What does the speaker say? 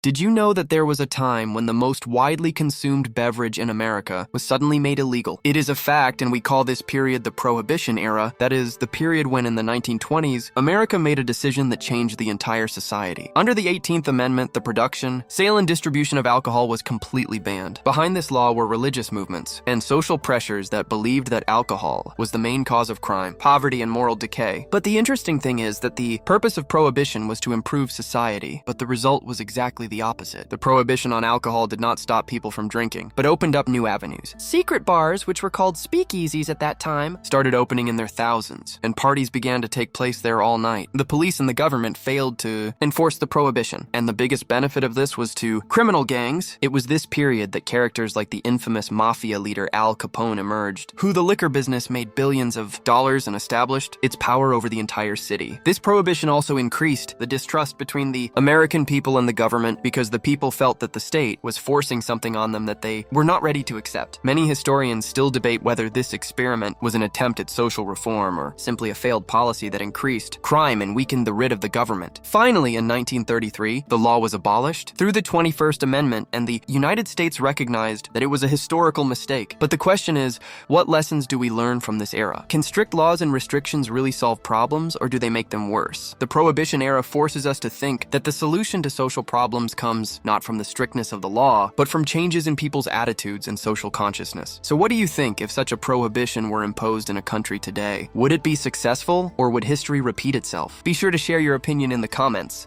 Did you know that there was a time when the most widely consumed beverage in America was suddenly made illegal? It is a fact, and we call this period the Prohibition Era. That is, the period when in the 1920s, America made a decision that changed the entire society. Under the 18th Amendment, the production, sale, and distribution of alcohol was completely banned. Behind this law were religious movements and social pressures that believed that alcohol was the main cause of crime, poverty, and moral decay. But the interesting thing is that the purpose of prohibition was to improve society, but the result was exactly the opposite. The prohibition on alcohol did not stop people from drinking, but opened up new avenues. Secret bars, which were called Speakeasies at that time, started opening in their thousands, and parties began to take place there all night. The police and the government failed to enforce the prohibition, and the biggest benefit of this was to criminal gangs. It was this period that characters like the infamous mafia leader Al Capone emerged, who the liquor business made billions of dollars and established its power over the entire city. This prohibition also increased the distrust between the American people and the government, because the people felt that the state was forcing something on them that they were not ready to accept. Many historians still debate whether this experiment was an attempt at social reform or simply a failed policy that increased crime and weakened the writ of the government. Finally, in 1933, the law was abolished through the 21st Amendment, and the United States recognized that it was a historical mistake. But the question is, what lessons do we learn from this era? Can strict laws and restrictions really solve problems, or do they make them worse? The Prohibition era forces us to think that the solution to social problems comes not from the strictness of the law, but from changes in people's attitudes and social consciousness. So what do you think if such a prohibition were imposed in a country today? Would it be successful, or would history repeat itself? Be sure to share your opinion in the comments.